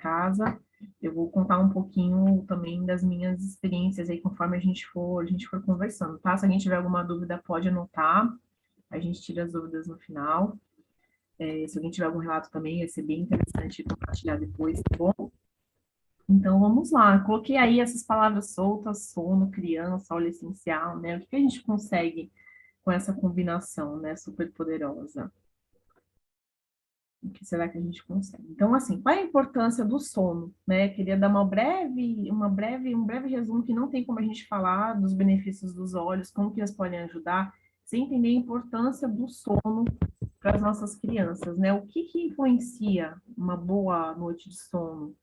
casa. Eu vou contar um pouquinho também das minhas experiências aí, conforme a gente for conversando, tá? Se alguém tiver alguma dúvida, pode anotar. A gente tira as dúvidas no final. Se alguém tiver algum relato também, vai ser bem interessante compartilhar depois, tá bom? Então, vamos lá. Coloquei aí essas palavras soltas, sono, criança, óleo essencial, né? O que a gente consegue com essa combinação, né? Super poderosa. O que será que a gente consegue? Então, assim, qual é a importância do sono, né? Queria dar um breve resumo que não tem como a gente falar dos benefícios dos olhos, como que eles podem ajudar, sem entender a importância do sono para as nossas crianças, né? O que influencia uma boa noite de sono?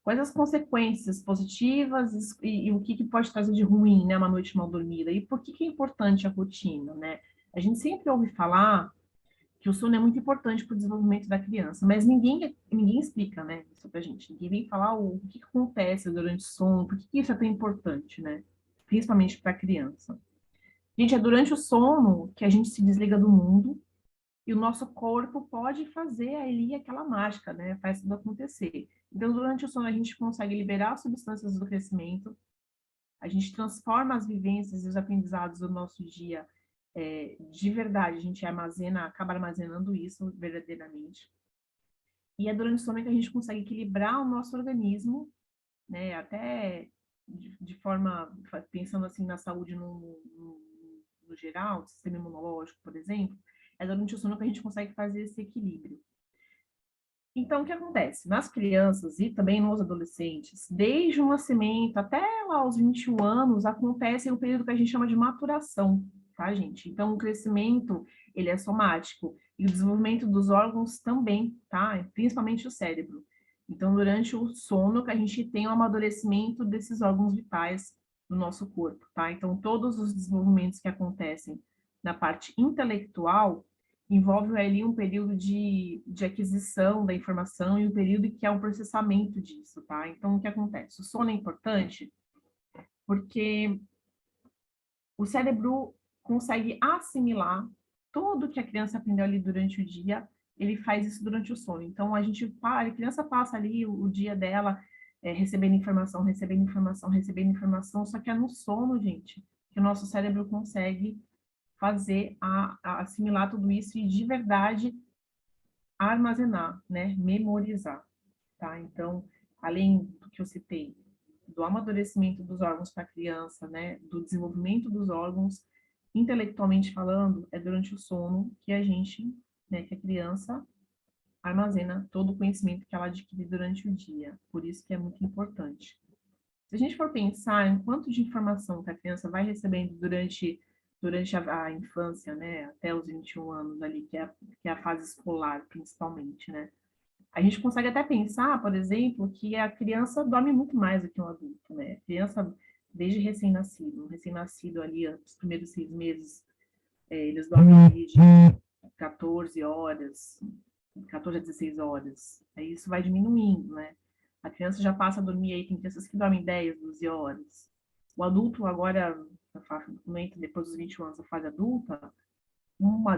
Quais as consequências positivas e o que pode trazer de ruim, né, uma noite mal dormida? E por que é importante a rotina, né? A gente sempre ouve falar que o sono é muito importante para o desenvolvimento da criança, mas ninguém explica, né, isso pra gente. Ninguém vem falar o que acontece durante o sono, por que isso é tão importante, né? Principalmente para a criança. Gente, é durante o sono que a gente se desliga do mundo e o nosso corpo pode fazer ali aquela mágica, né? Faz tudo acontecer. Então, durante o sono, a gente consegue liberar as substâncias do crescimento, a gente transforma as vivências e os aprendizados do nosso dia de verdade, a gente acaba armazenando isso verdadeiramente. E é durante o sono que a gente consegue equilibrar o nosso organismo, né? Até de forma, pensando assim na saúde no geral, sistema imunológico, por exemplo, é durante o sono que a gente consegue fazer esse equilíbrio. Então, o que acontece? Nas crianças e também nos adolescentes, desde o nascimento até lá aos 21 anos, acontece um período que a gente chama de maturação, tá, gente? Então, o crescimento, ele é somático, e o desenvolvimento dos órgãos também, tá? Principalmente o cérebro. Então, durante o sono, que a gente tem o amadurecimento desses órgãos vitais do nosso corpo, tá? Então, todos os desenvolvimentos que acontecem na parte intelectual, envolve ali um período de aquisição da informação e um período que é um processamento disso, tá? Então, o que acontece? O sono é importante porque o cérebro consegue assimilar tudo que a criança aprendeu ali durante o dia, ele faz isso durante o sono. Então, a criança passa ali o dia dela recebendo informação, recebendo informação, recebendo informação, só que é no sono, gente, que o nosso cérebro consegue fazer a assimilar tudo isso e de verdade armazenar, né? Memorizar, tá? Então, além do que eu citei, do amadurecimento dos órgãos para a criança, né? Do desenvolvimento dos órgãos, intelectualmente falando, é durante o sono que a gente, né? Que a criança armazena todo o conhecimento que ela adquire durante o dia. Por isso que é muito importante. Se a gente for pensar em quanto de informação que a criança vai recebendo durante a infância, né, até os 21 anos ali, que é a fase escolar, principalmente, né? A gente consegue até pensar, por exemplo, que a criança dorme muito mais do que um adulto, né? A criança, desde recém-nascido ali, os primeiros 6 meses, eles dormem ali de 14 horas, 14 a 16 horas. Aí isso vai diminuindo, né? A criança já passa a dormir aí, tem crianças que dormem 10, 12 horas. O adulto agora, depois dos 21 anos, a fase adulta,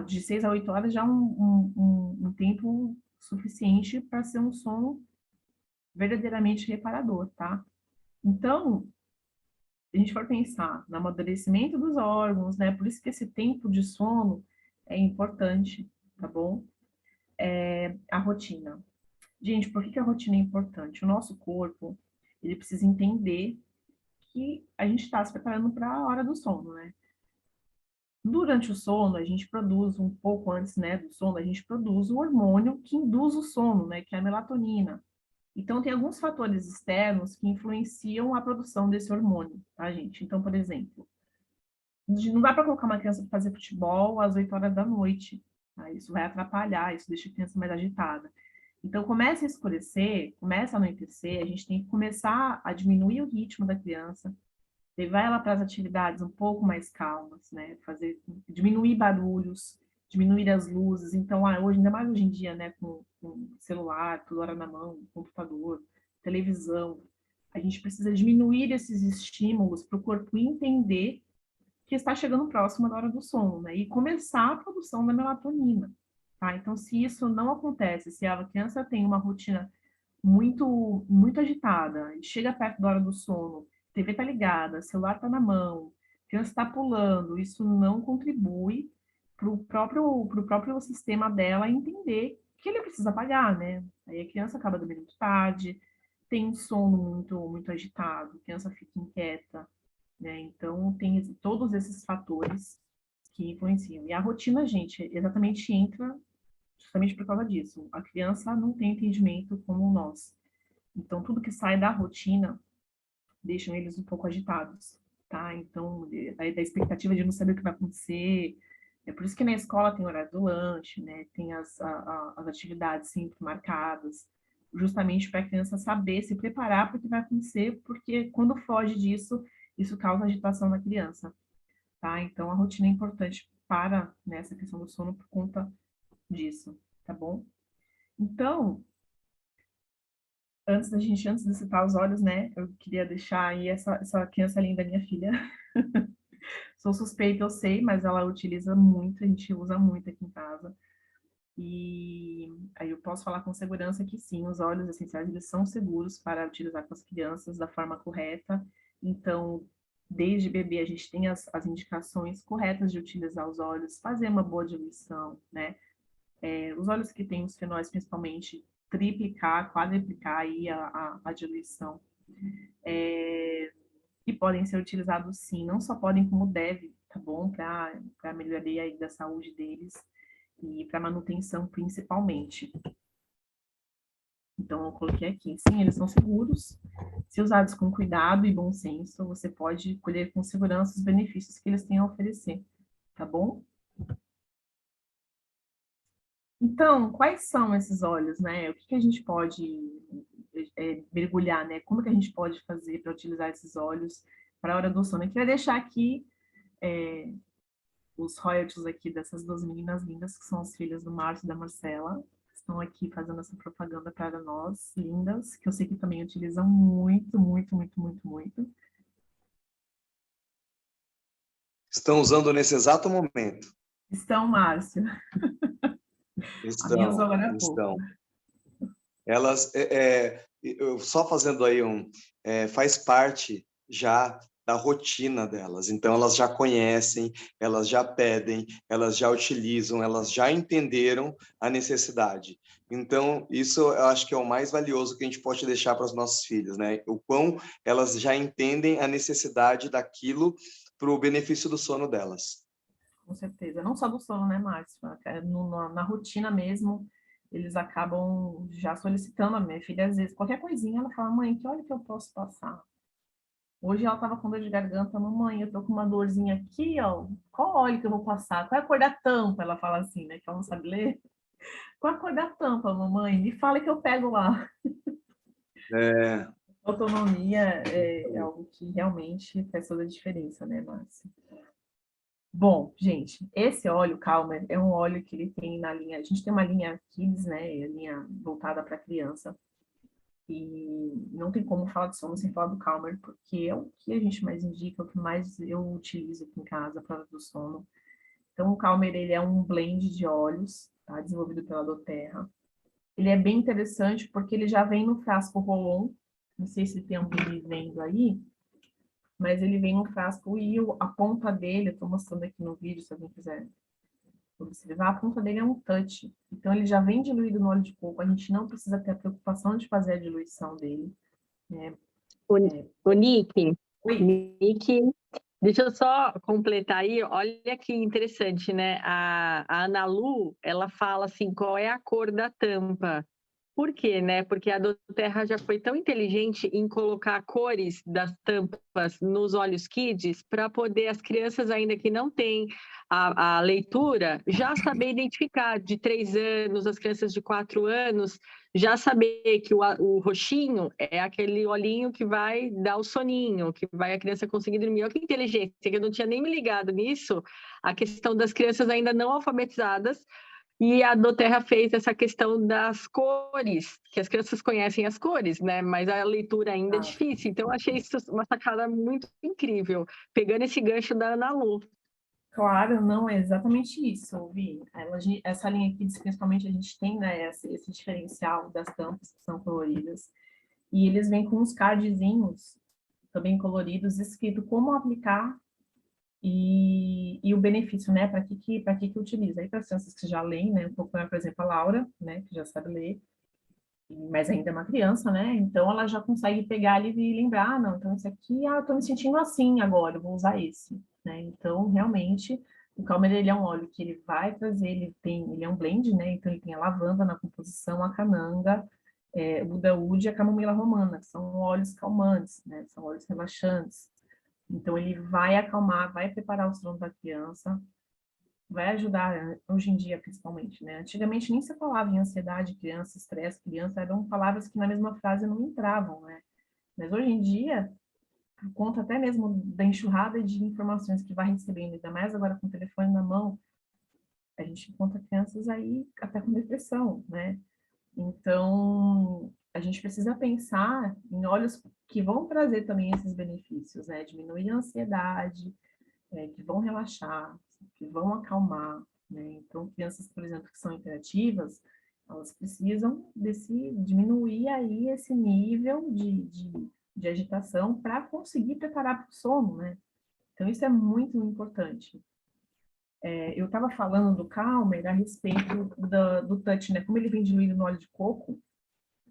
de 6 a 8 horas já é um tempo suficiente para ser um sono verdadeiramente reparador, tá? Então, se a gente for pensar no amadurecimento dos órgãos, né? Por isso que esse tempo de sono é importante, tá bom? A rotina. Gente, por que a rotina é importante? O nosso corpo, ele precisa entender que a gente está se preparando para a hora do sono, né? Durante o sono, a gente produz, um pouco antes, né, do sono, a gente produz o hormônio que induz o sono, né, que é a melatonina. Então, tem alguns fatores externos que influenciam a produção desse hormônio, tá, gente? Então, por exemplo, não dá para colocar uma criança para fazer futebol às 8 horas da noite, tá? Isso vai atrapalhar, isso deixa a criança mais agitada. Então, começa a escurecer, começa a anoitecer, a gente tem que começar a diminuir o ritmo da criança, levar ela para as atividades um pouco mais calmas, né? Diminuir barulhos, diminuir as luzes. Então, hoje, ainda mais hoje em dia, né? Com celular, toda hora na mão, computador, televisão, a gente precisa diminuir esses estímulos para o corpo entender que está chegando próximo da hora do sono, né? E começar a produção da melatonina, tá? Então, se isso não acontece, se a criança tem uma rotina muito agitada, chega perto da hora do sono, TV está ligada, celular está na mão, criança está pulando, isso não contribui para o próprio sistema dela entender que ele precisa apagar, né? Aí a criança acaba dormindo muito tarde, tem um sono muito agitado, a criança fica inquieta, né? Então, tem todos esses fatores que influenciam. E a rotina, gente, exatamente entra justamente por causa disso. A criança não tem entendimento como nós. Então, tudo que sai da rotina deixa eles um pouco agitados, tá? Então, da expectativa de não saber o que vai acontecer. É por isso que na escola tem horário do lanche, né? Tem as atividades sempre marcadas, justamente para a criança saber se preparar para o que vai acontecer, porque quando foge disso, isso causa agitação na criança, tá? Então, a rotina é importante para nessa questão do sono por conta disso, tá bom? Então, antes de citar os olhos, né, eu queria deixar aí essa criança linda, minha filha. Sou suspeita, eu sei, mas ela utiliza muito, a gente usa muito aqui em casa. E aí eu posso falar com segurança que sim, os óleos essenciais, eles são seguros para utilizar com as crianças da forma correta. Então, desde bebê, a gente tem as indicações corretas de utilizar os óleos, fazer uma boa diluição, né? Os óleos que têm os fenóis, principalmente, triplicar, quadriplicar aí a diluição. E podem ser utilizados sim, não só podem, como deve, tá bom? Para a melhoria aí da saúde deles e para manutenção principalmente. Então, eu coloquei aqui, sim, eles são seguros. Se usados com cuidado e bom senso, você pode colher com segurança os benefícios que eles têm a oferecer, tá bom? Então, quais são esses óleos, né? O que a gente pode mergulhar, né? Como que a gente pode fazer para utilizar esses óleos para a hora do sono? Eu queria deixar aqui os royalties aqui dessas duas meninas lindas, que são as filhas do Márcio e da Marcela, que estão aqui fazendo essa propaganda para nós, lindas, que eu sei que também utilizam muito. Estão usando nesse exato momento. Estão, Márcio. A minha usou agora há pouco. Elas, só fazendo aí faz parte já da rotina delas. Então, elas já conhecem, elas já pedem, elas já utilizam, elas já entenderam a necessidade. Então, isso eu acho que é o mais valioso que a gente pode deixar para os nossos filhos, né? O quão elas já entendem a necessidade daquilo para o benefício do sono delas. Com certeza. Não só do sono, né, Márcio? Na rotina mesmo, eles acabam já solicitando a minha filha, às vezes, qualquer coisinha, ela fala, mãe, que óleo que eu posso passar? Hoje ela estava com dor de garganta, mamãe, eu tô com uma dorzinha aqui, ó, qual óleo que eu vou passar? Qual é a cor da tampa? Ela fala assim, né, que ela não sabe ler. Qual é a cor da tampa, mamãe? Me fala que eu pego lá. Autonomia é algo que realmente faz toda a diferença, né, Márcia? Bom, gente, esse óleo Calmer é um óleo que ele tem na linha. A gente tem uma linha Kids, né? A linha voltada para criança. E não tem como falar de sono sem falar do Calmer, porque é o que a gente mais indica, é o que mais eu utilizo aqui em casa para do sono. Então, o Calmer ele é um blend de óleos, tá? Desenvolvido pela doTERRA. Ele é bem interessante porque ele já vem no frasco Rolon. Não sei se tem alguém vendo aí, mas ele vem no frasco e a ponta dele, eu estou mostrando aqui no vídeo, se alguém quiser observar, a ponta dele é um touch. Então, ele já vem diluído no óleo de coco, a gente não precisa ter a preocupação de fazer a diluição dele. Né? O Nick, Oi. deixa eu só completar aí, olha que interessante, né? A Ana Lu, ela fala assim, qual é a cor da tampa? Por quê, né? Porque a doTERRA já foi tão inteligente em colocar cores das tampas nos óleos Kids para poder as crianças ainda que não têm a leitura já saber identificar de 3 anos, as crianças de 4 anos, já saber que o roxinho é aquele olhinho que vai dar o soninho, que vai a criança conseguir dormir. Olha que inteligência, que eu não tinha nem me ligado nisso, a questão das crianças ainda não alfabetizadas. E a doTERRA fez essa questão das cores, que as crianças conhecem as cores, né? Mas a leitura ainda é difícil. Então, eu achei isso uma sacada muito incrível, pegando esse gancho da Ana Lu. Claro, não, é exatamente isso, Vi. Essa linha aqui, principalmente, a gente tem, né, esse diferencial das tampas que são coloridas. E eles vêm com uns cardzinhos também coloridos, escrito como aplicar e o benefício, né? Para que utiliza? Aí para as crianças que já leem, né? Um pouco, por exemplo, a Laura, né? Que já sabe ler, mas ainda é uma criança, né? Então ela já consegue pegar ali e lembrar, não, então esse aqui, eu tô me sentindo assim agora, eu vou usar esse, né? Então, realmente, o Calmer, ele é um óleo que ele vai trazer, ele é um blend, né? Então ele tem a lavanda na composição, a cananga, o budaúde e a camomila romana, que são óleos calmantes, né? São óleos relaxantes. Então ele vai acalmar, vai preparar o sono da criança, vai ajudar, hoje em dia, principalmente, né? Antigamente nem se falava em ansiedade, criança, estresse, criança, eram palavras que na mesma frase não entravam, né? Mas hoje em dia, por conta até mesmo da enxurrada de informações que vai recebendo, ainda mais agora com o telefone na mão, a gente encontra crianças aí até com depressão, né? Então, a gente precisa pensar em óleos que vão trazer também esses benefícios, né? Diminuir a ansiedade, que vão relaxar, que vão acalmar, né? Então, crianças, por exemplo, que são hiperativas, elas precisam diminuir aí esse nível de agitação para conseguir preparar para o sono, né? Então, isso é muito importante. Eu estava falando do Calmer a respeito do touch, né? Como ele vem diluído no óleo de coco,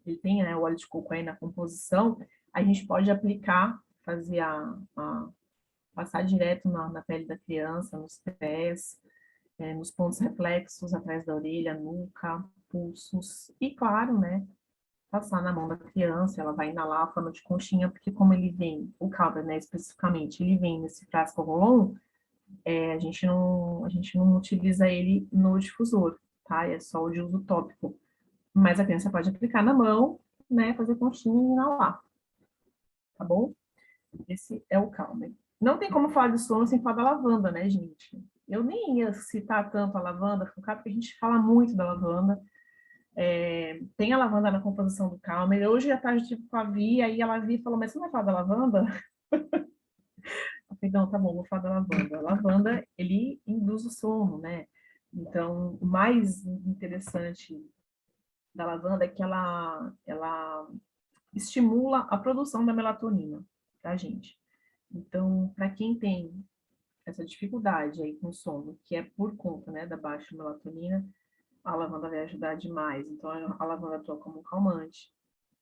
ele tem, né, o óleo de coco aí na composição, a gente pode aplicar, fazer passar direto na pele da criança, nos pés, nos pontos reflexos, atrás da orelha, nuca, pulsos, e claro, né, passar na mão da criança, ela vai inalar a forma de conchinha, porque como ele vem, o Calmer, né, especificamente, ele vem nesse frasco Rolon, a gente não utiliza ele no difusor, tá? É só o de uso tópico. Mas a criança pode aplicar na mão, né, fazer conchinha e inalar, tá bom? Esse é o Calmer. Não tem como falar de sono sem falar da lavanda, né, gente? Eu nem ia citar tanto a lavanda, porque a gente fala muito da lavanda. Tem a lavanda na composição do Calmer. Hoje à tarde eu tive com a Vi, aí ela Vi e falou, mas você não vai falar da lavanda? Eu falei, não, tá bom, vou falar da lavanda. A lavanda, ele induz o sono, né? Então, o mais interessante da lavanda é que ela estimula a produção da melatonina, tá, gente? Então, para quem tem essa dificuldade aí com o sono, que é por conta, né, da baixa melatonina, a lavanda vai ajudar demais. Então, a lavanda atua como um calmante.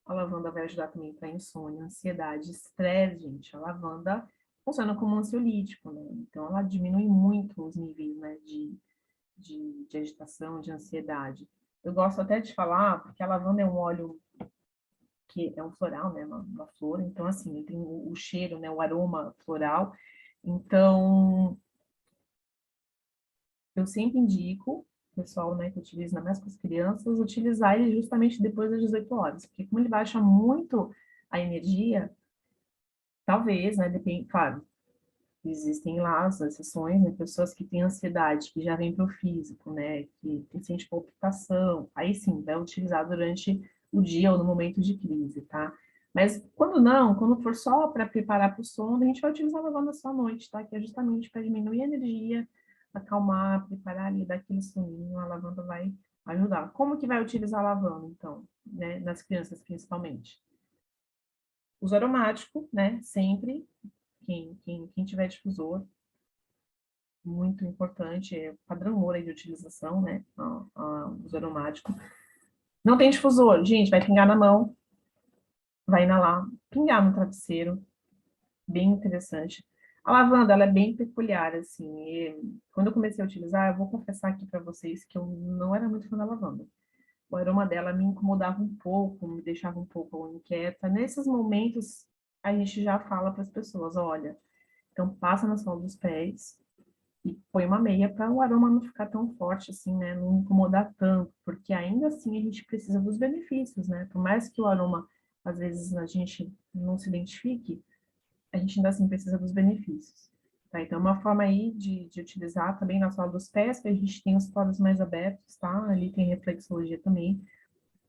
A lavanda vai ajudar também para insônia, ansiedade, estresse, gente. A lavanda funciona como um ansiolítico, né? Então, ela diminui muito os níveis, né, de agitação, de ansiedade. Eu gosto até de falar, porque a lavanda é um óleo que é um floral, né, uma flor, então, assim, ele tem o cheiro, né, o aroma floral. Então, eu sempre indico o pessoal, né, que utiliza, ainda mais com as crianças, utilizar ele justamente depois das 18 horas, porque como ele baixa muito a energia, talvez, né, depende, claro, existem lá as exceções, né, pessoas que têm ansiedade, que já vem para o físico, né, que sente palpitação, aí sim, vai utilizar durante o dia ou no momento de crise, tá? Mas quando não, quando for só para preparar para o sono, a gente vai utilizar a lavanda só à noite, tá? Que é justamente para diminuir a energia, acalmar, preparar ali, dar aquele soninho, a lavanda vai ajudar. Como que vai utilizar a lavanda, então, né? Nas crianças, principalmente? Uso aromático, né? Sempre, quem tiver difusor, muito importante, é padrão ouro aí de utilização, né? Uso aromático. Não tem difusor, gente, vai pingar na mão, vai inalar, pingar no travesseiro, bem interessante. A lavanda, ela é bem peculiar, assim, e quando eu comecei a utilizar, eu vou confessar aqui para vocês que eu não era muito fã da lavanda. O aroma dela me incomodava um pouco, me deixava um pouco inquieta. Nesses momentos, a gente já fala para as pessoas, olha, então passa na sola dos pés e põe uma meia para o aroma não ficar tão forte assim, né, não incomodar tanto, porque ainda assim a gente precisa dos benefícios, né? Por mais que o aroma, às vezes, a gente não se identifique, a gente ainda assim precisa dos benefícios. Tá? Então, uma forma aí de utilizar também na sola dos pés, que a gente tem os poros mais abertos, tá? Ali tem reflexologia também.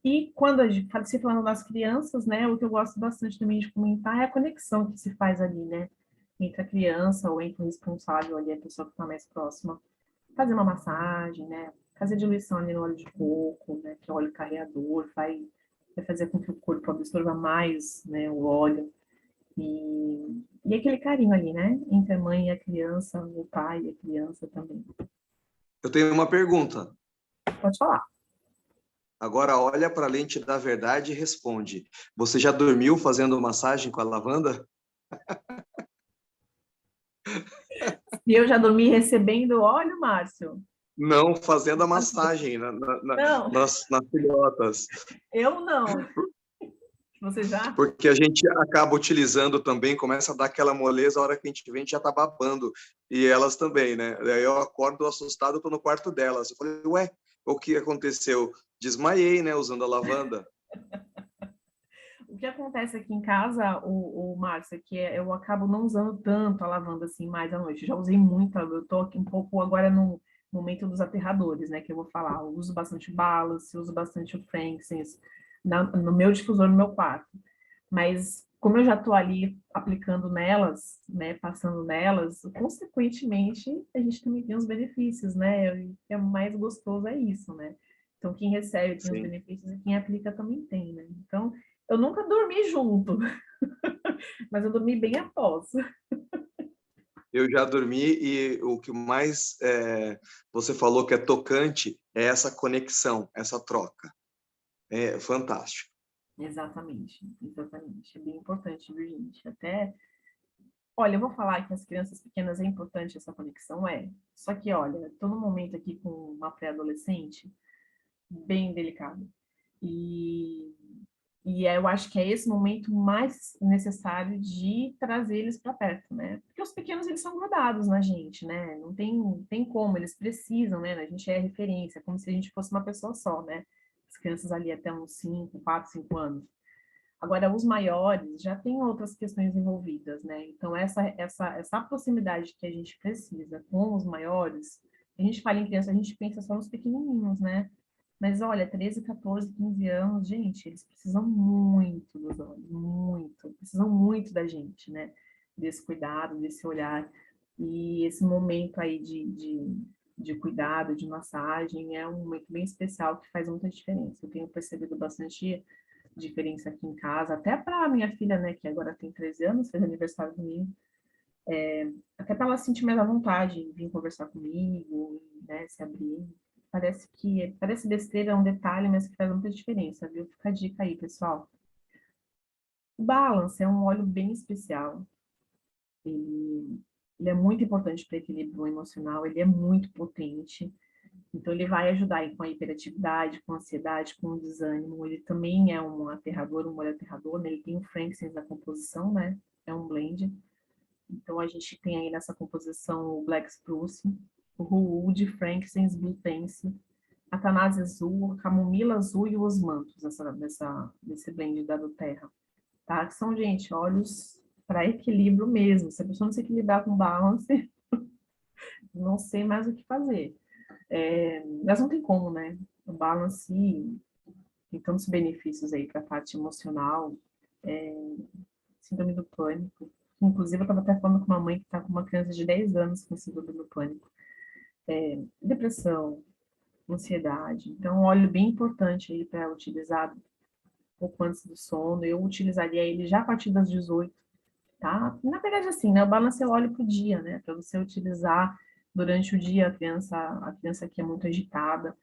E quando a gente, se falando das crianças, né, o que eu gosto bastante também de comentar é a conexão que se faz ali, né? entre a criança ou entre o responsável ali, a pessoa que está mais próxima, fazer uma massagem, né? Fazer diluição ali no óleo de coco, né? Que é o óleo carreador, vai fazer com que o corpo absorva mais, né, o óleo. E aquele carinho ali, né? Entre a mãe e a criança, o pai e a criança também. Eu tenho uma pergunta. Pode falar. Agora olha para a lente da verdade e responde. Você já dormiu fazendo massagem com a lavanda? E eu já dormi recebendo óleo, Márcio? Não, fazendo a massagem Não, nas filhotas. eu não. Você já? Porque a gente acaba utilizando também, começa a dar aquela moleza, a hora que a gente vê, a gente já tá babando. E elas também, né? Daí eu acordo assustado, tô no quarto delas. Eu falei, ué, o que aconteceu? Desmaiei, né, usando a lavanda. O que acontece aqui em casa, o Márcio, é que eu acabo não usando tanto a lavanda assim mais à noite. Já usei muito, eu tô aqui um pouco agora no momento dos aterradores, né? Que eu vou falar. Eu uso bastante balance, uso bastante o frankincense no meu difusor no meu quarto. Mas como eu já estou ali aplicando nelas, né, passando nelas, consequentemente a gente também tem os benefícios, né? O que é mais gostoso é isso, né? Então quem recebe tem os Sim. benefícios e quem aplica também tem, né? Então eu nunca dormi junto, mas eu dormi bem após. Eu já dormi e o que mais você falou que é tocante é essa conexão, essa troca. É fantástico. Exatamente, exatamente. É bem importante, viu, gente? Até, olha, eu vou falar que as crianças pequenas é importante essa conexão, é. Só que, olha, estou num momento aqui com uma pré-adolescente bem delicado. E, eu acho que é esse momento mais necessário de trazer eles para perto, né? Porque os pequenos, eles são grudados na gente, né? Não tem como, eles precisam, né? A gente é referência, como se a gente fosse uma pessoa só, né? As crianças ali até uns 5, 4, 5 anos. Agora, os maiores já têm outras questões envolvidas, né? Então, essa proximidade que a gente precisa com os maiores, a gente fala em criança, a gente pensa só nos pequenininhos, né? Mas olha, 13, 14, 15 anos, gente, eles precisam muito dos olhos, muito, precisam muito da gente, né? Desse cuidado, desse olhar. E esse momento aí de cuidado, de massagem, é um momento bem especial que faz muita diferença. Eu tenho percebido bastante diferença aqui em casa, até para a minha filha, né, que agora tem 13 anos, fez aniversário domingo, até para ela sentir mais à vontade, vir conversar comigo, né, se abrir. Parece besteira, é um detalhe, mas que faz muita diferença, viu? Fica a dica aí, pessoal. O Balance é um óleo bem especial. Ele é muito importante para o equilíbrio emocional, ele é muito potente. Então, ele vai ajudar aí com a hiperatividade, com a ansiedade, com o desânimo. Ele também é um aterrador, um óleo aterrador, né? Ele tem o frankincense na composição, né? É um blend. Então, a gente tem aí nessa composição o Black Spruce, o Wood, frankincense, blutense, a tanásia azul, a camomila azul e os mantos desse blend da doTERRA, tá? Que são, gente, óleos para equilíbrio mesmo. Se a pessoa não se equilibrar com balance, não sei mais o que fazer. Mas não tem como, né? O balance tem tantos benefícios aí para a parte emocional, síndrome do pânico. Inclusive, eu estava até falando com uma mãe que está com uma criança de 10 anos com síndrome do pânico. Depressão, ansiedade. Então, um óleo bem importante aí para utilizar um pouco antes do sono. Eu utilizaria ele já a partir das 18, tá? Na verdade, assim, né? O balance é o óleo para o dia, né? Para você utilizar durante o dia a criança que é muito agitada,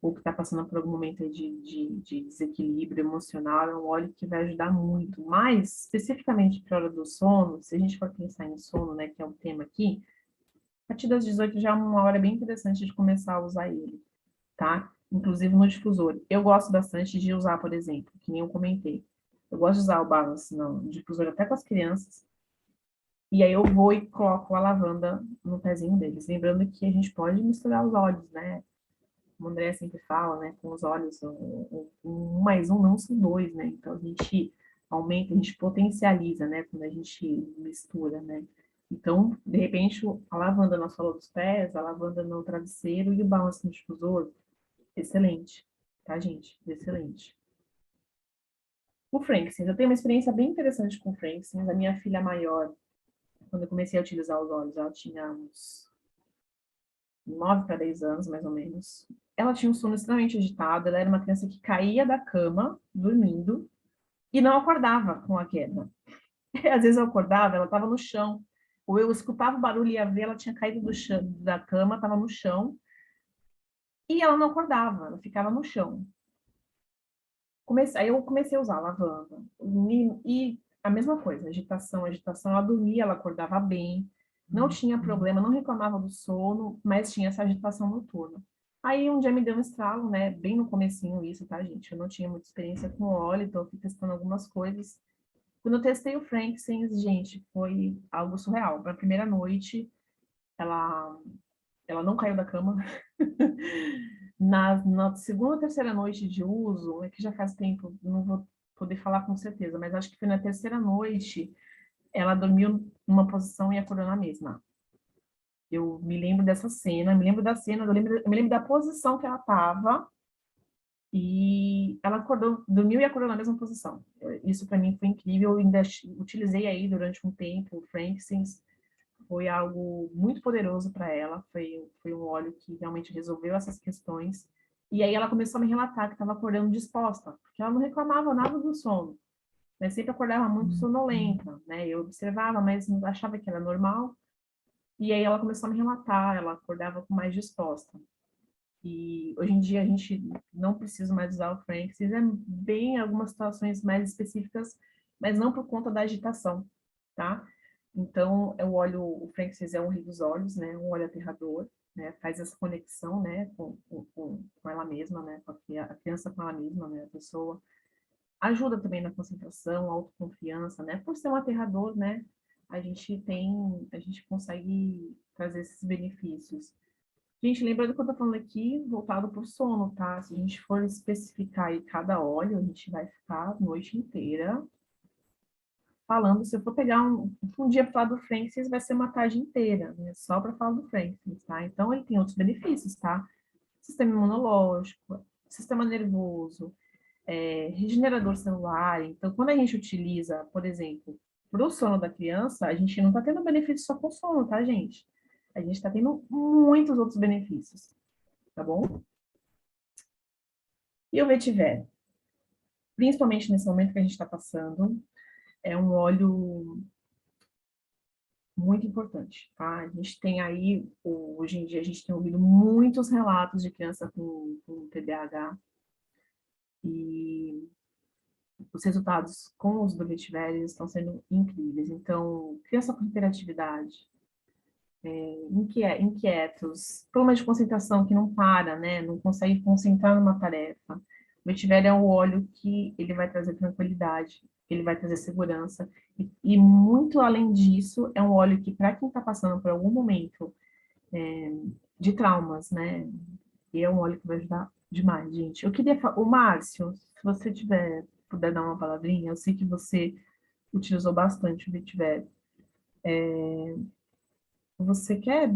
ou que está passando por algum momento de desequilíbrio emocional, é um óleo que vai ajudar muito. Mas, especificamente para a hora do sono, se a gente for pensar em sono, né, que é o tema aqui, a partir das 18 já é uma hora bem interessante de começar a usar ele, tá? Inclusive no difusor. Eu gosto bastante de usar, por exemplo, que nem eu comentei. Eu gosto de usar o balance no difusor até com as crianças, e aí eu vou e coloco a lavanda no pezinho deles. Lembrando que a gente pode misturar os óleos, né? Como o André sempre fala, né, com os olhos, um mais um não são dois, né? Então a gente aumenta, a gente potencializa, né, quando a gente mistura, né? Então, de repente, a lavanda na sola dos pés, a lavanda no travesseiro e o balance no difusor, excelente, tá, gente? Excelente. O frankincense, eu tenho uma experiência bem interessante com o frankincense. A minha filha maior, quando eu comecei a utilizar os óleos, ela tinha uns 9 para 10 anos, mais ou menos. Ela tinha um sono extremamente agitado, ela era uma criança que caía da cama, dormindo, e não acordava com a queda. Às vezes eu acordava, ela estava no chão, ou eu escutava o barulho e ia ver, ela tinha caído do chão, da cama, estava no chão, e ela não acordava, ela ficava no chão. Aí eu comecei a usar a lavanda, e a mesma coisa, agitação, ela dormia, ela acordava bem, não tinha problema, não reclamava do sono, mas tinha essa agitação noturna. Aí um dia me deu um estralo, né, bem no comecinho isso, tá, gente? Eu não tinha muita experiência com óleo, então eu fui testando algumas coisas. Quando eu testei o Frankincense, gente, foi algo surreal. Para a primeira noite, ela não caiu da cama. Na segunda ou terceira noite de uso, é que já faz tempo, não vou poder falar com certeza, mas acho que foi na terceira noite, ela dormiu numa posição e acordou na mesma. Eu me lembro dessa cena, me lembro da cena, eu me lembro da posição que ela estava, e ela acordou, dormiu e acordou na mesma posição. Isso para mim foi incrível, eu ainda utilizei aí durante um tempo o Frankincense, foi algo muito poderoso para ela, foi um óleo que realmente resolveu essas questões. E aí ela começou a me relatar que estava acordando disposta, porque ela não reclamava nada do sono, mas sempre acordava muito sonolenta, né? Eu observava, mas achava que era normal. E aí ela começou a me relatar, ela acordava com mais disposta. E hoje em dia a gente não precisa mais usar o Frankincense, é bem algumas situações mais específicas, mas não por conta da agitação, tá? Então, o Frankincense é um rio dos olhos, né? Um óleo aterrador, né? Faz essa conexão, né? Com ela mesma, né? Com a criança com ela mesma, né? A pessoa. Ajuda também na concentração, autoconfiança, né? Por ser um aterrador, né? A gente consegue trazer esses benefícios. Gente, lembrando que eu tô falando aqui voltado para o sono, tá? Se a gente for especificar aí cada óleo, a gente vai ficar a noite inteira falando. Se eu for pegar um dia para falar do Frankincense, vai ser uma tarde inteira, né? Só para falar do Frankincense, tá? Então, ele tem outros benefícios, tá? Sistema imunológico, sistema nervoso, regenerador celular. Então, quando a gente utiliza, por exemplo, para o sono da criança, a gente não está tendo benefício só com sono, tá, gente? A gente está tendo muitos outros benefícios, tá bom? E o vetiver, principalmente nesse momento que a gente está passando, é um óleo muito importante, tá? A gente tem aí, hoje em dia, a gente tem ouvido muitos relatos de criança com TDAH, e os resultados com os do vetiver estão sendo incríveis. Então, criança com hiperatividade, inquietos, problema de concentração que não para, né? Não consegue concentrar numa tarefa. O vetiver é um óleo que ele vai trazer tranquilidade, ele vai trazer segurança, e muito além disso, é um óleo que, para quem está passando por algum momento de traumas, né? E é um óleo que vai ajudar demais, gente. Eu queria falar, o Márcio, se você puder dar uma palavrinha, eu sei que você utilizou bastante o vetiver. Você quer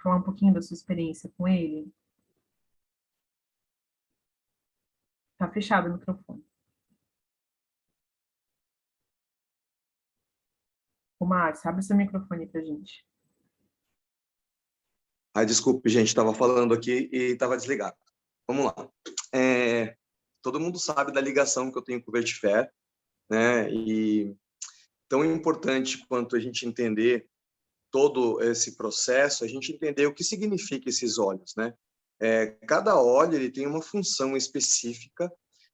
falar um pouquinho da sua experiência com ele? Tá fechado o microfone. O Márcio, abre seu microfone pra gente. Ai, desculpe, gente, estava falando aqui e estava desligado. Vamos lá. Todo mundo sabe da ligação que eu tenho com o vetiver, né? E tão importante quanto a gente entender todo esse processo, a gente entender o que significa esses óleos, né? Cada óleo ele tem uma função específica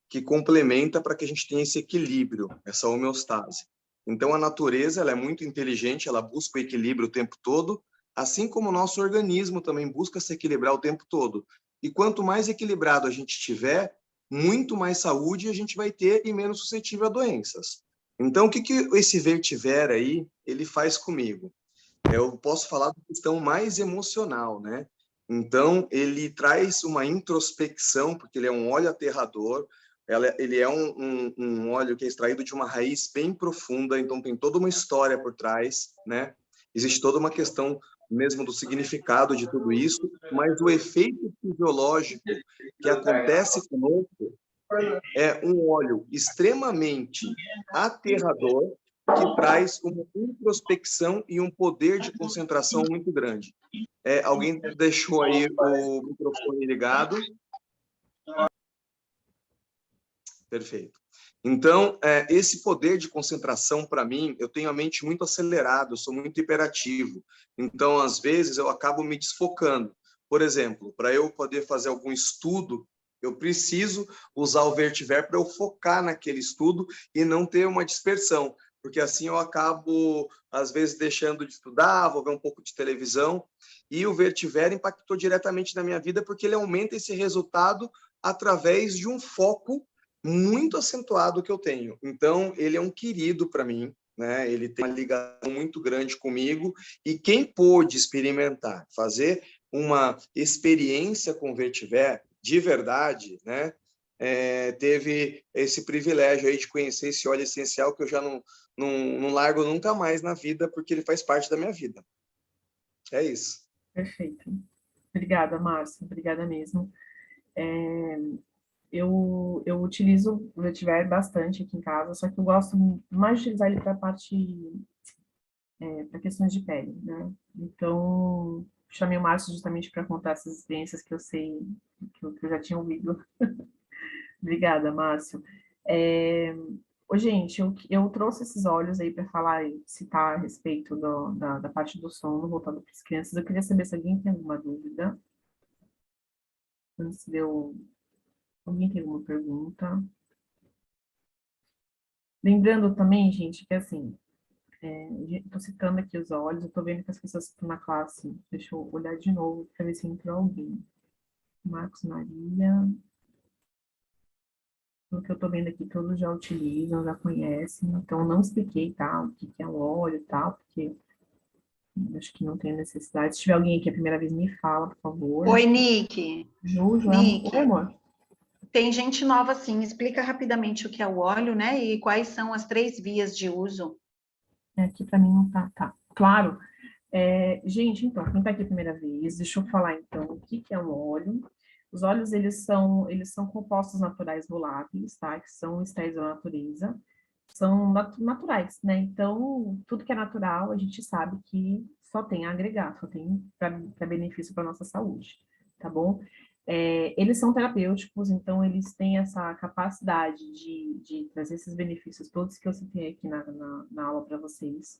que complementa para que a gente tenha esse equilíbrio, essa homeostase. Então, a natureza ela é muito inteligente, ela busca o equilíbrio o tempo todo, assim como o nosso organismo também busca se equilibrar o tempo todo. E quanto mais equilibrado a gente tiver, muito mais saúde a gente vai ter e menos suscetível a doenças. Então, o que esse vetiver aí, ele faz comigo? Eu posso falar da questão mais emocional, né? Então, ele traz uma introspecção, porque ele é um óleo aterrador, ele é um óleo que é extraído de uma raiz bem profunda, então tem toda uma história por trás, né? Existe toda uma questão mesmo do significado de tudo isso, mas o efeito fisiológico que acontece conosco é um óleo extremamente aterrador, que traz uma introspecção e um poder de concentração muito grande. Alguém deixou aí o microfone ligado? Perfeito. Então, esse poder de concentração, para mim, eu tenho a mente muito acelerada, eu sou muito hiperativo. Então, às vezes, eu acabo me desfocando. Por exemplo, para eu poder fazer algum estudo, eu preciso usar o Vertiver para eu focar naquele estudo e não ter uma dispersão, porque assim eu acabo, às vezes, deixando de estudar, vou ver um pouco de televisão. E o Vertiver impactou diretamente na minha vida, porque ele aumenta esse resultado através de um foco muito acentuado que eu tenho. Então, ele é um querido para mim, né? Ele tem uma ligação muito grande comigo, e quem pôde experimentar, fazer uma experiência com o Vertiver, de verdade, né? Teve esse privilégio aí de conhecer esse óleo essencial que eu já não largo nunca mais na vida, porque ele faz parte da minha vida. É isso. Perfeito. Obrigada, Márcia. Obrigada mesmo. Eu utilizo o Vetiver bastante aqui em casa, só que eu gosto mais de utilizar ele para para questões de pele, né? Então, chamei o Márcio justamente para contar essas experiências que eu sei, que eu já tinha ouvido. Obrigada, Márcio. Gente, eu trouxe esses óleos aí para falar, citar a respeito da parte do sono, voltado para as crianças. Eu queria saber se alguém tem alguma dúvida. Antes de eu... Alguém tem alguma pergunta? Lembrando também, gente, que assim, estou citando aqui os olhos, eu estou vendo que as pessoas estão na classe. Deixa eu olhar de novo para ver se entrou alguém. Marcos Maria. Pelo que eu estou vendo aqui, todos já utilizam, já conhecem. Então, não expliquei, tá, o que é um óleo e tal, porque acho que não tem necessidade. Se tiver alguém aqui a primeira vez, me fala, por favor. Oi, Nick. Ju, Nick, oi, amor. tem gente nova, sim. Explica rapidamente o que é o óleo, né? E quais são as 3 vias de uso. Aqui para mim não tá, tá. Claro. Gente, então, quem está aqui a primeira vez, deixa eu falar, então, o que é um óleo. Os óleos, eles são compostos naturais voláteis, tá? Que são extraídos da natureza. São naturais, né? Então, tudo que é natural, a gente sabe que só tem a agregar, só tem para benefício para a nossa saúde, tá bom? Eles são terapêuticos, então eles têm essa capacidade de trazer esses benefícios todos que eu citei aqui na aula para vocês.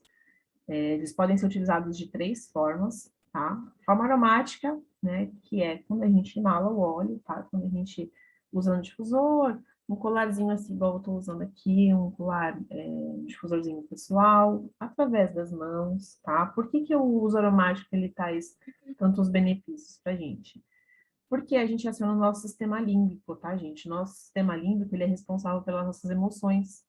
Eles podem ser utilizados de 3 formas, tá? Forma aromática, né? Que é quando a gente inala o óleo, tá? Quando a gente usa no difusor, um colarzinho assim, igual eu estou usando aqui, um colar, um difusorzinho pessoal, através das mãos, tá? Por que o uso aromático, ele traz tantos benefícios pra gente? Porque a gente aciona o nosso sistema límbico, tá, gente? Nosso sistema límbico, ele é responsável pelas nossas emoções,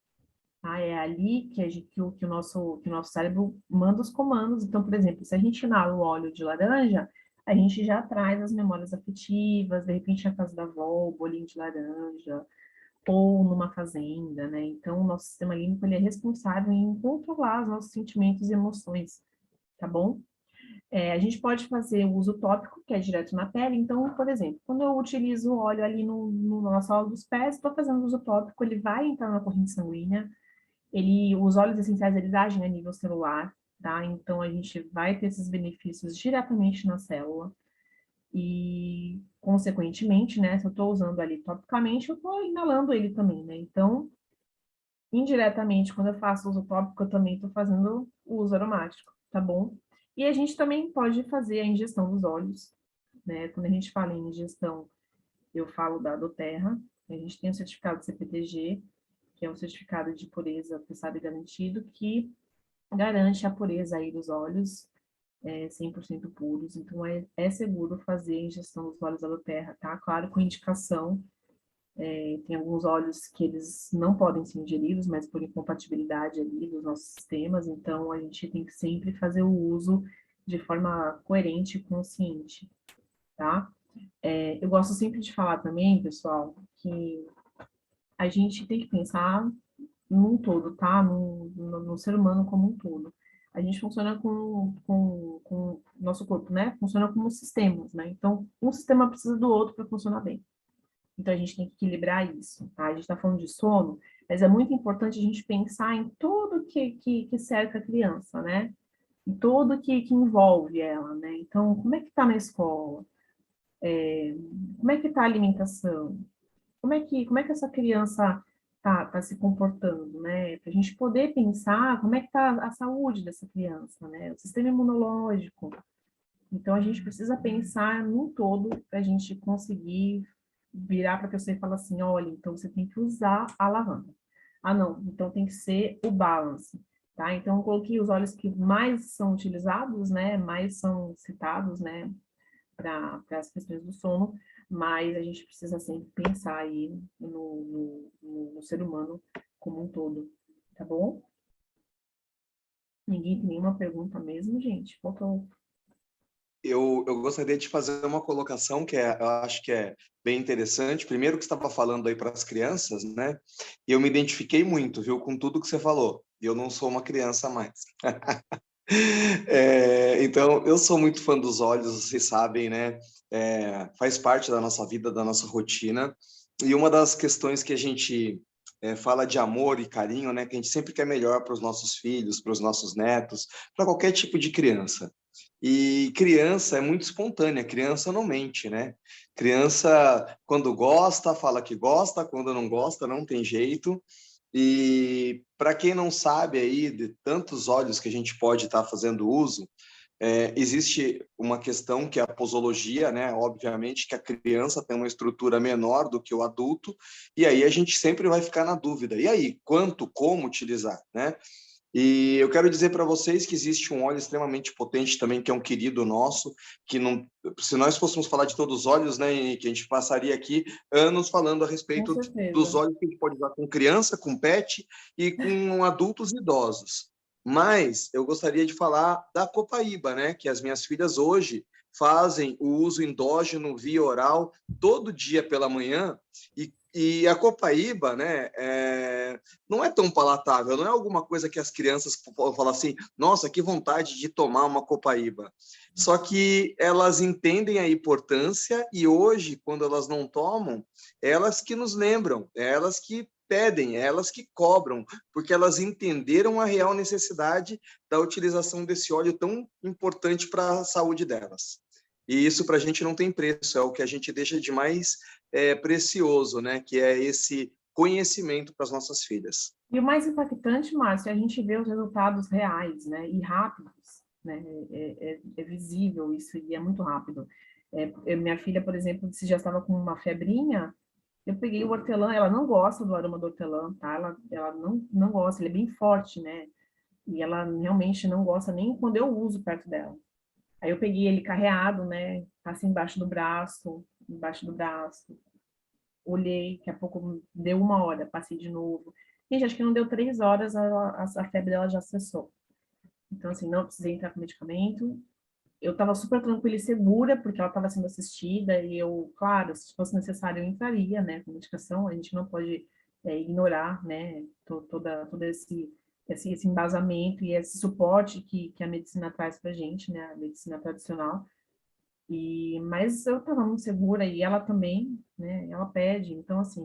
tá? É ali que o nosso cérebro manda os comandos. Então, por exemplo, se a gente inala o óleo de laranja, a gente já traz as memórias afetivas, de repente na casa da avó, o bolinho de laranja, ou numa fazenda, né? Então, o nosso sistema límbico, ele é responsável em controlar os nossos sentimentos e emoções, tá bom? A gente pode fazer o uso tópico, que é direto na pele. Então, por exemplo, quando eu utilizo o óleo ali no nosso sola dos pés, estou fazendo uso tópico, ele vai entrar na corrente sanguínea. Os óleos essenciais, eles agem a nível celular, tá? Então, a gente vai ter esses benefícios diretamente na célula. E, consequentemente, né, se eu estou usando ali topicamente, eu estou inalando ele também, né? Então, indiretamente, quando eu faço uso tópico, eu também estou fazendo o uso aromático, tá bom? E a gente também pode fazer a ingestão dos óleos, né? Quando a gente fala em ingestão, eu falo da doTERRA, a gente tem o certificado CPTG, que é um certificado de pureza testado e garantido, que garante a pureza aí dos óleos, 100% puros. Então, é seguro fazer a ingestão dos óleos da doTERRA, tá? Claro, com indicação. Tem alguns óleos que eles não podem ser ingeridos, mas por incompatibilidade ali dos nossos sistemas, então a gente tem que sempre fazer o uso de forma coerente e consciente, tá? Eu gosto sempre de falar também, pessoal, que a gente tem que pensar num todo, tá? No ser humano como um todo. A gente funciona com o nosso corpo, né? Funciona como sistemas, né? Então, um sistema precisa do outro para funcionar bem. Então, a gente tem que equilibrar isso, tá? A gente está falando de sono, mas é muito importante a gente pensar em tudo que cerca a criança, né? Em tudo que envolve ela, né? Então, como é que está na escola? Como é que está a alimentação? Como é que essa criança tá se comportando, né? Para a gente poder pensar como é que está a saúde dessa criança, né? O sistema imunológico. Então, a gente precisa pensar num todo para a gente conseguir virar para a pessoa e falar assim, olha, então você tem que usar a lavanda. Ah, não, então tem que ser o balance, tá? Então, eu coloquei os óleos que mais são utilizados, né? Mais são citados, né? Para as questões do sono, mas a gente precisa sempre pensar aí no ser humano como um todo, tá bom? Ninguém tem nenhuma pergunta mesmo, gente? Faltou. Eu gostaria de fazer uma colocação eu acho que é bem interessante. Primeiro que você estava falando aí para as crianças, né? E eu me identifiquei muito, viu, com tudo que você falou. E eu não sou uma criança mais. Então, eu sou muito fã dos olhos, vocês sabem, né? Faz parte da nossa vida, da nossa rotina. E uma das questões que a gente fala de amor e carinho, né? Que a gente sempre quer melhor para os nossos filhos, para os nossos netos, para qualquer tipo de criança. E criança é muito espontânea, criança não mente, né? Criança, quando gosta, fala que gosta, quando não gosta, não tem jeito. E para quem não sabe aí de tantos óleos que a gente pode estar fazendo uso, existe uma questão que é a posologia, né? Obviamente que a criança tem uma estrutura menor do que o adulto, e aí a gente sempre vai ficar na dúvida. E aí, quanto, como utilizar, né? E eu quero dizer para vocês que existe um óleo extremamente potente também, que é um querido nosso, que não, se nós fôssemos falar de todos os óleos, né, que a gente passaria aqui anos falando a Com respeito dos certeza. óleos que a gente pode usar com criança, com pet e com adultos e idosos. Mas eu gostaria de falar da copaíba, né, que as minhas filhas hoje fazem o uso endógeno via oral todo dia pela manhã, e a copaíba, né, não é tão palatável, não é alguma coisa que as crianças falam assim, nossa, que vontade de tomar uma copaíba. Só que elas entendem a importância e hoje, quando elas não tomam, elas que nos lembram, elas que pedem, elas que cobram, porque elas entenderam a real necessidade da utilização desse óleo tão importante para a saúde delas. E isso para a gente não tem preço, é o que a gente deixa de mais precioso, né? Que é esse conhecimento para as nossas filhas. E o mais impactante, Márcio, é a gente ver os resultados reais, né? E rápidos, né? É visível isso e é muito rápido. Minha filha, por exemplo, se já estava com uma febrinha, eu peguei o hortelã, ela não gosta do aroma do hortelã, tá? Ela não gosta, ele é bem forte, né? E ela realmente não gosta nem quando eu uso perto dela. Aí eu peguei ele carreado, né? Passei embaixo do braço, olhei, daqui a pouco deu 1 hora, passei de novo. Gente, acho que não deu 3 horas, a febre dela já cessou. Então, assim, não precisei entrar com medicamento. Eu estava super tranquila e segura, porque ela estava sendo assistida, e eu, claro, se fosse necessário, eu entraria, né, com medicação. A gente não pode ignorar, né, todo esse embasamento e esse suporte que a medicina traz para a gente, né, a medicina tradicional. Mas eu estava muito segura e ela também, né? Ela pede. Então, assim,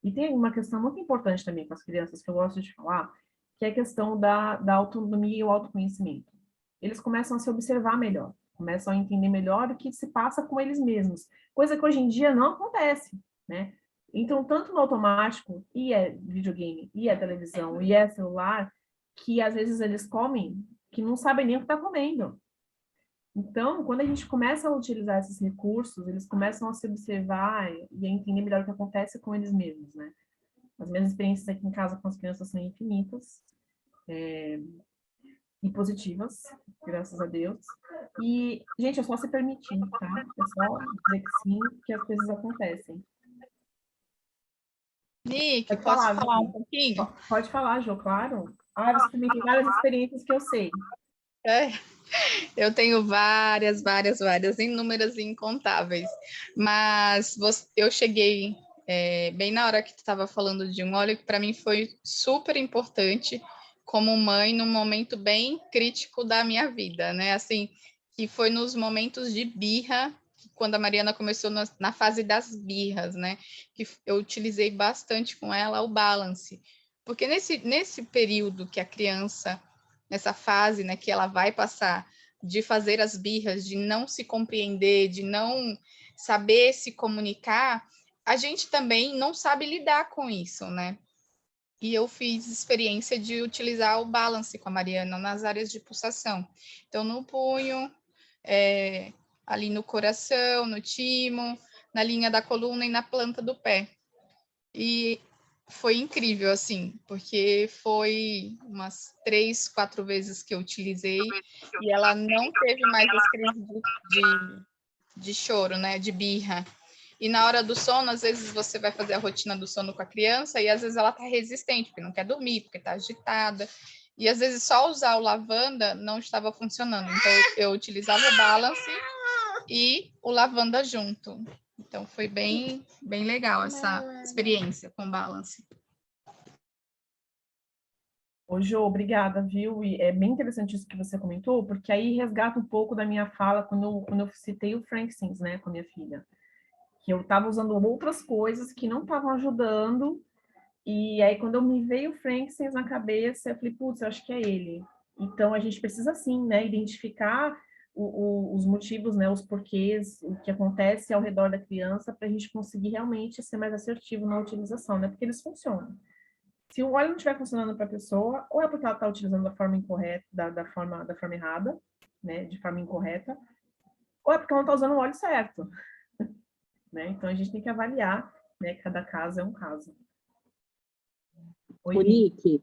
e tem uma questão muito importante também com as crianças que eu gosto de falar, que é a questão da autonomia e o autoconhecimento. Eles começam a se observar melhor, começam a entender melhor o que se passa com eles mesmos, coisa que hoje em dia não acontece, né? Então, tanto no automático, e é videogame, e é televisão, e é celular, que às vezes eles comem que não sabem nem o que está comendo. Então, quando a gente começa a utilizar esses recursos, eles começam a se observar e a entender melhor o que acontece com eles mesmos, né? As minhas experiências aqui em casa com as crianças são infinitas e positivas, graças a Deus. E, gente, é só se permitir, tá? É só dizer que sim, que as coisas acontecem. Nick, Pode posso falar, falar um Jô. pouquinho? Pode falar, Jô, claro. Ah, você também tem várias experiências que eu sei. Eu tenho várias, inúmeras e incontáveis. Mas eu cheguei bem na hora que tu estava falando de um óleo que para mim foi super importante como mãe num momento bem crítico da minha vida, né? Assim, que foi nos momentos de birra, quando a Mariana começou na fase das birras, né? Que eu utilizei bastante com ela o balance. Porque nesse período que a criança, nessa fase, né, que ela vai passar de fazer as birras, de não se compreender, de não saber se comunicar, a gente também não sabe lidar com isso, né? E eu fiz experiência de utilizar o balance com a Mariana nas áreas de pulsação. Então, no punho, ali no coração, no timo, na linha da coluna e na planta do pé. E foi incrível, assim, porque foi umas 3, 4 vezes que eu utilizei e ela não teve mais as crises de choro, né, de birra. E na hora do sono, às vezes você vai fazer a rotina do sono com a criança e às vezes ela tá resistente, porque não quer dormir, porque tá agitada. E às vezes só usar o lavanda não estava funcionando. Então eu utilizava o balance e o lavanda junto. Então foi bem legal essa experiência com balance. Ô, Jo, obrigada, viu? E é bem interessante isso que você comentou, porque aí resgata um pouco da minha fala quando eu citei o Frank Sims, né, com a minha filha. Que eu estava usando outras coisas que não estavam ajudando, e aí quando eu me veio o Frank Sims na cabeça, eu falei, putz, eu acho que é ele. Então a gente precisa sim, né, identificar os motivos, né, os porquês, o que acontece ao redor da criança, para a gente conseguir realmente ser mais assertivo na utilização, né, porque eles funcionam. Se o óleo não estiver funcionando para a pessoa, ou é porque ela está utilizando da forma incorreta, da forma errada, né, de forma incorreta, ou é porque ela não está usando o óleo certo, né? Então a gente tem que avaliar, né, cada caso é um caso. Oi, Monique,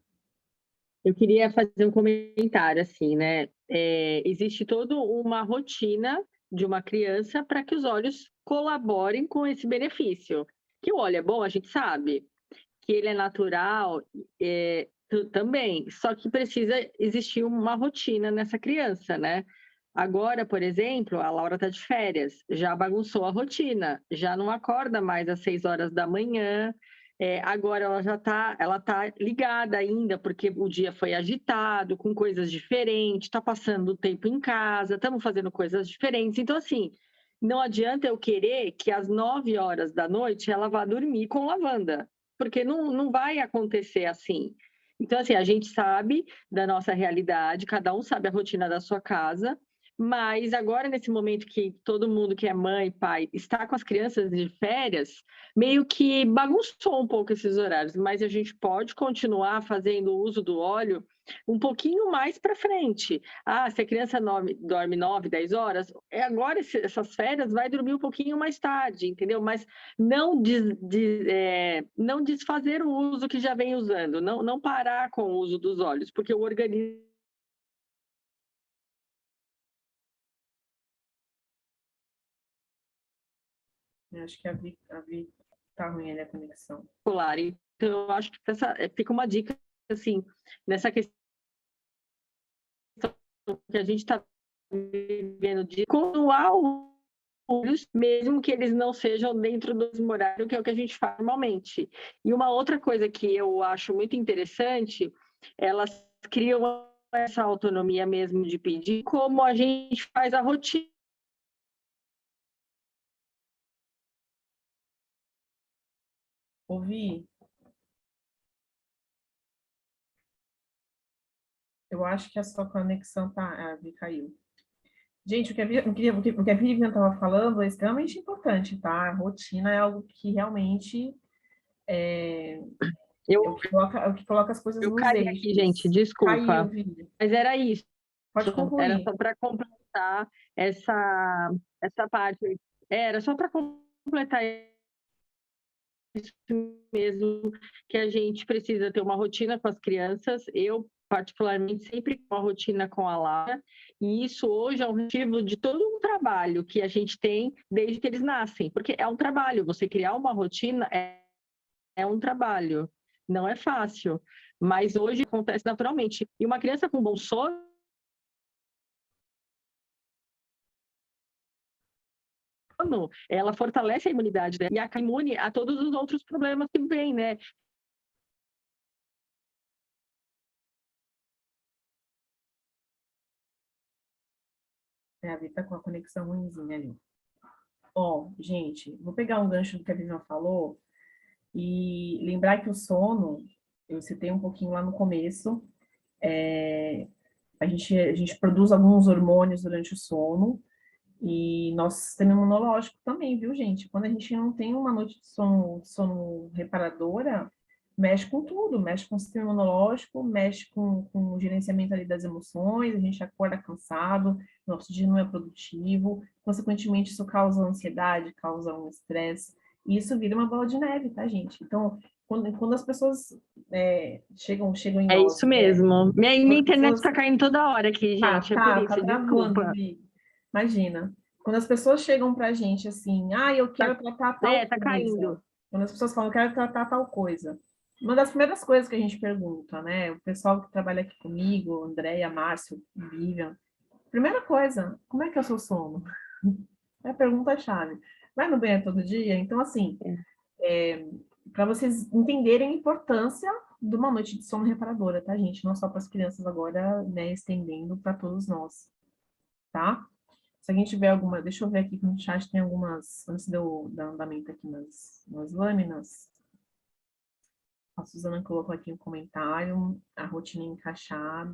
eu queria fazer um comentário assim, né? Existe toda uma rotina de uma criança para que os olhos colaborem com esse benefício. Que o óleo é bom, a gente sabe. Que ele é natural, também. Só que precisa existir uma rotina nessa criança, né? Agora, por exemplo, a Laura está de férias, já bagunçou a rotina, já não acorda mais às 6 horas da manhã. Agora ela tá ligada ainda, porque o dia foi agitado, com coisas diferentes, está passando o tempo em casa, estamos fazendo coisas diferentes. Então, assim, não adianta eu querer que às 9 horas da noite ela vá dormir com lavanda, porque não vai acontecer assim. Então, assim, a gente sabe da nossa realidade, cada um sabe a rotina da sua casa, mas agora, nesse momento que todo mundo que é mãe, pai, está com as crianças de férias, meio que bagunçou um pouco esses horários, mas a gente pode continuar fazendo o uso do óleo um pouquinho mais para frente. Se a criança dorme 9, 10 horas, agora essas férias vai dormir um pouquinho mais tarde, entendeu? Mas não desfazer o uso que já vem usando, não parar com o uso dos óleos, porque o organismo acho que a Vi tá ruim ali a conexão. escolar. Então, eu acho que fica uma dica, assim, nessa questão que a gente está vivendo de continuar olhos, mesmo que eles não sejam dentro do mesmo horário, que é o que a gente faz normalmente. E uma outra coisa que eu acho muito interessante, elas criam essa autonomia mesmo de pedir, como a gente faz a rotina. Ouvi? Eu acho que a sua conexão tá, a Vi caiu. Gente, o que a Vivian estava falando é extremamente importante, tá? A rotina é algo que realmente é Eu, o que coloca as coisas eu nos caí aqui, gente, eixos. Caiu, desculpa. Vi. Mas era isso. Pode Era concluir. só para completar essa parte. Era só para completar isso mesmo, que a gente precisa ter uma rotina com as crianças. Eu, particularmente, sempre com uma rotina com a Lara. E isso hoje é um motivo de todo um trabalho que a gente tem desde que eles nascem. Porque é um trabalho. Você criar uma rotina é um trabalho. Não é fácil. Mas hoje acontece naturalmente. E uma criança com bom sono, ela fortalece a imunidade dela e a imune a todos os outros problemas que vêm, né? A Vi tá com a conexão ruimzinha ali. Ó, gente, vou pegar um gancho do que a Vivian falou e lembrar que o sono, eu citei um pouquinho lá no começo, a gente produz alguns hormônios durante o sono e nosso sistema imunológico também, viu, gente? Quando a gente não tem uma noite de sono reparadora, mexe com tudo, mexe com o sistema imunológico, mexe com o gerenciamento ali das emoções, a gente acorda cansado, nosso dia não é produtivo, consequentemente isso causa ansiedade, causa um estresse, e isso vira uma bola de neve, tá, gente? Então, quando as pessoas chegam em É nós, isso mesmo. Minha quando as internet pessoas tá caindo toda hora aqui, gente. É por tá isso, travando, desculpa. Vi. Imagina. Quando as pessoas chegam pra gente assim, eu quero tratar tal Tá coisa. caindo. Quando as pessoas falam, eu quero tratar tal coisa. Uma das primeiras coisas que a gente pergunta, né? O pessoal que trabalha aqui comigo, Andréia, Márcio, Vivian. Primeira coisa, como é que é o seu sono? É a pergunta-chave. Vai no banheiro todo dia? Então, assim, para vocês entenderem a importância de uma noite de sono reparadora, tá, gente? Não só para as crianças agora, né, estendendo para todos nós, tá? Se alguém tiver alguma, deixa eu ver aqui no chat, tem algumas, antes de eu dar andamento aqui nas lâminas, a Suzana colocou aqui um comentário, a rotina encaixada.